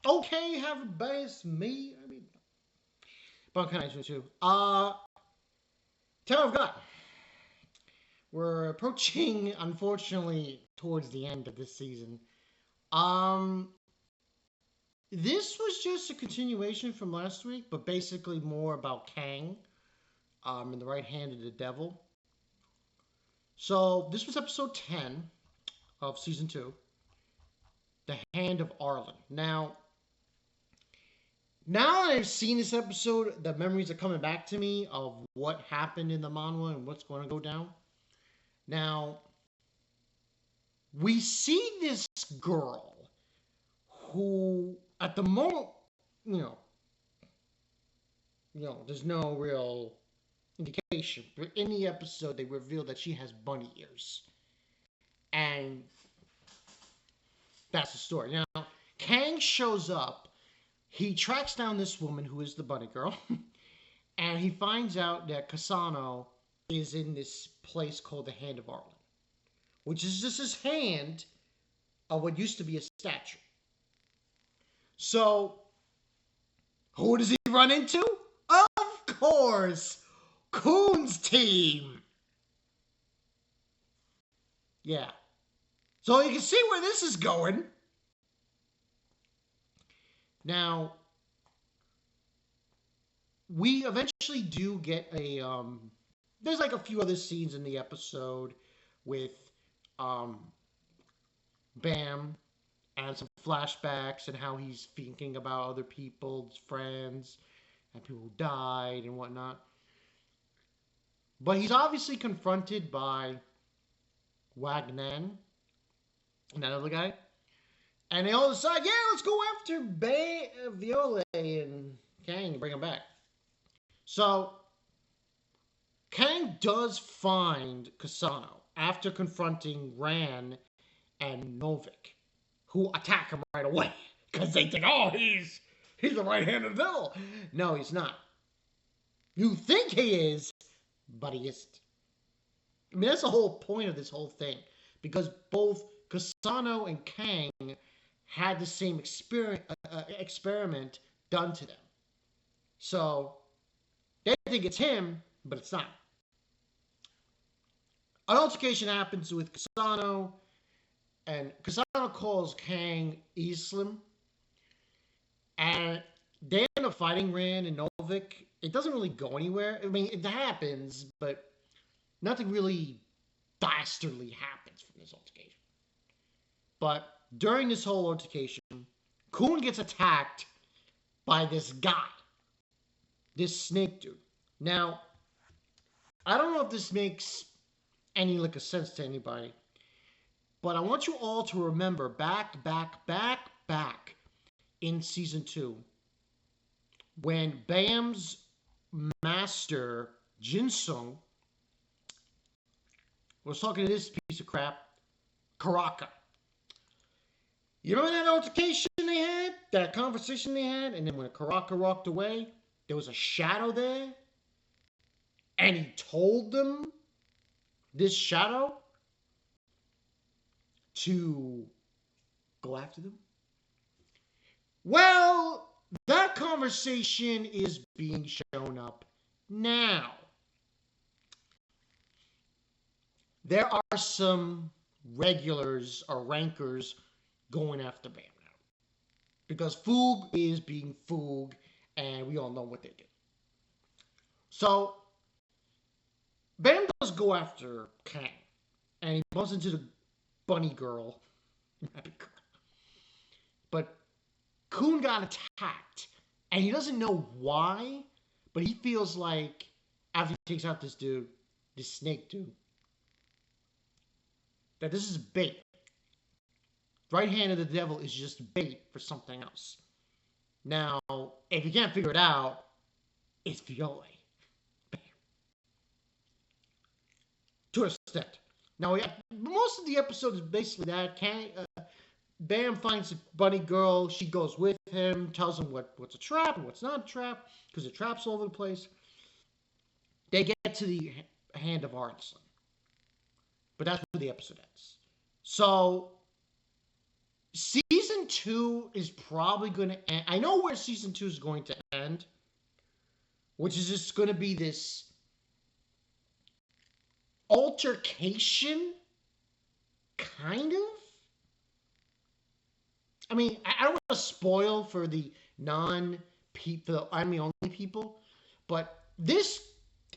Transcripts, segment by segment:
Okay, have a bias me. I mean, but kind of too. Tower of God. We're approaching, unfortunately, towards the end of this season. Um, this was just a continuation from last week, but basically more about Kang, in the right hand of the devil. So this was episode 10 of season 2, The Hand of Arslen. Now that I've seen this episode, the memories are coming back to me of what happened in the manhwa and what's going to go down. Now, we see this girl who, at the moment, you know, there's no real indication. But in the episode, they reveal that she has bunny ears, and that's the story. Now, Kang shows up. He tracks down this woman who is the bunny girl, and he finds out that Cassano is in this place called the Hand of Arslen, which is just his hand of what used to be a statue. So, who does he run into? Of course, Coon's team. Yeah. So you can see where this is going. Now, we eventually do get a there's like a few other scenes in the episode with um Bam and some flashbacks and how he's thinking about other people's friends and people who died and whatnot. But he's obviously confronted by Wagnan and that other guy. And they all decide, yeah, let's go after Viola and Kang and bring him back. So Kang does find Cassano after confronting Ran and Novik, who attack him right away because they think, oh, he's the right hand of the devil. No, he's not. You think he is, but he isn't. I mean, that's the whole point of this whole thing, because both Cassano and Kang had the same experiment done to them. So they think it's him, but it's not. An altercation happens with Cassano, and Cassano calls Kang Islam, and they end up fighting Rand and Novik. It doesn't really go anywhere. I mean, it happens, but nothing really dastardly happens from this altercation. But during this whole altercation, Coon gets attacked by this guy, this snake dude. Now, I don't know if this makes any like a sense to anybody, but I want you all to remember back in season 2 when Bam's master Jinsung was talking to this piece of crap, Karaka. You remember that altercation they had? That conversation they had? And then when Karaka walked away, there was a shadow there. And he told them, this shadow, to go after them. Well, that conversation is being shown up now. There are some regulars or rankers going after Bam now. Because Foog is being Foog, and we all know what they did. So, Bam does go after Kang, and he bumps into the bunny girl. But Coon got attacked, and he doesn't know why, but he feels like after he takes out this dude, this snake dude, that this is bait. Right hand of the devil is just bait for something else. Now, if you can't figure it out, it's Viola. Bam. To an extent. Now, most of the episode is basically that. Bam finds a bunny girl. She goes with him, tells him what's a trap and what's not a trap, because the trap's all over the place. They get to the hand of Arslen. But that's where the episode ends. So, season 2 is probably going to end. I know where season 2 is going to end, which is just going to be this altercation, kind of. I mean, I don't want to spoil for the non-people, anime only people, but this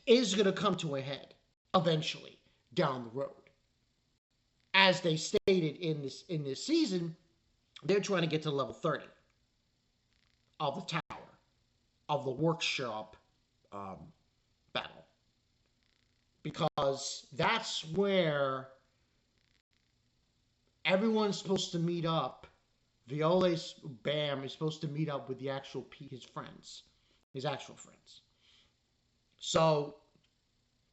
is going to come to a head eventually down the road. As they stated in this season, they're trying to get to level 30 of the tower, of the workshop battle. Because that's where everyone's supposed to meet up. Viole's Bam is supposed to meet up with the actual his friends, his actual friends. So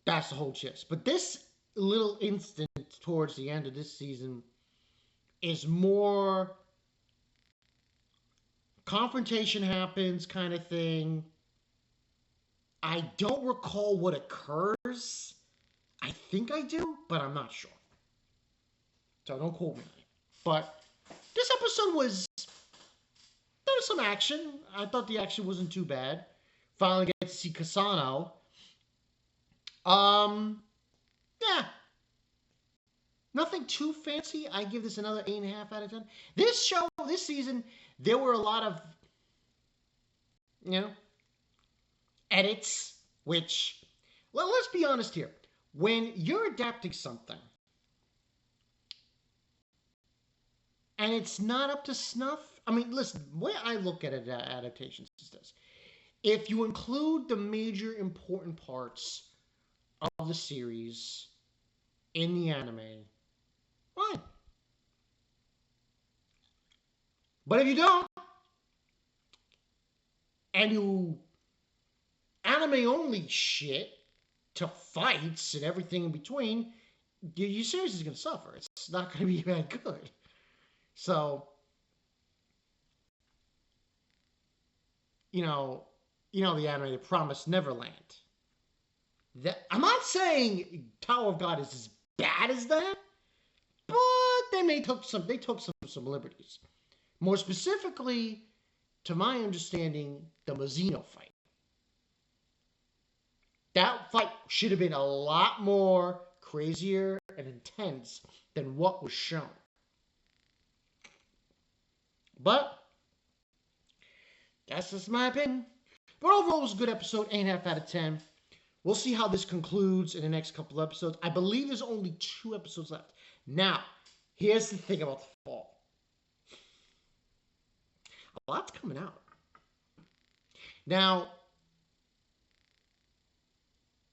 that's the whole gist. But this little instant towards the end of this season is more confrontation happens kind of thing. I don't recall what occurs. I think I do, but I'm not sure. So don't quote me on it. But this episode there was some action. I thought the action wasn't too bad. Finally get to see Cassano. Yeah. Nothing too fancy. I give this another 8.5 out of 10. This season, there were a lot of, edits, which, well, let's be honest here. When you're adapting something, and it's not up to snuff, I mean, listen, the way I look at adaptations is this. If you include the major important parts of the series in the anime, fine. But if you don't, and you anime only shit to fights and everything in between, your series is going to suffer. It's not going to be that good. So, the anime, The Promised Neverland. I'm not saying Tower of God is as bad as that, but they took some liberties. More specifically, to my understanding, the Mazzino fight. That fight should have been a lot more crazier and intense than what was shown. But that's just my opinion. But overall, it was a good episode, 8.5 out of 10. We'll see how this concludes in the next couple of episodes. I believe there's only 2 episodes left. Now, here's the thing about the fall. A lot's coming out. Now,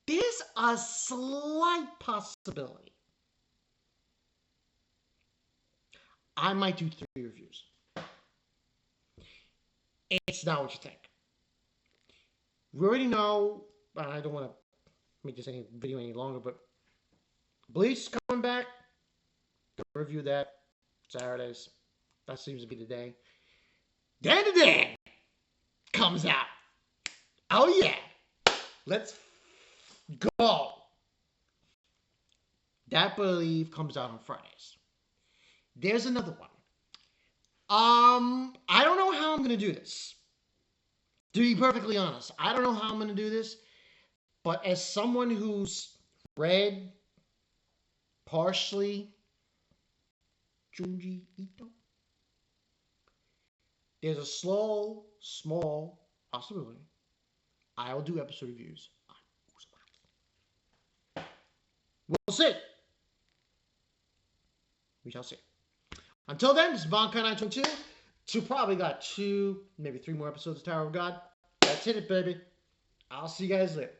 there's a slight possibility I might do 3 reviews. It's not what you think. We already know, I don't want to make this video any longer, but Bleach is coming back. Gonna review that Saturdays. That seems to be the day. Dan to Dan comes out. Oh yeah. Let's go. That, I believe, comes out on Fridays. There's another one. I don't know how I'm going to do this. To be perfectly honest, I don't know how I'm going to do this. But as someone who's read partially Junji Ito, there's a small possibility I'll do episode reviews on Uzumaki. We'll see. We shall see. Until then, this is Bonkai922. Probably got 2, maybe 3 more episodes of Tower of God. That's it, baby. I'll see you guys later.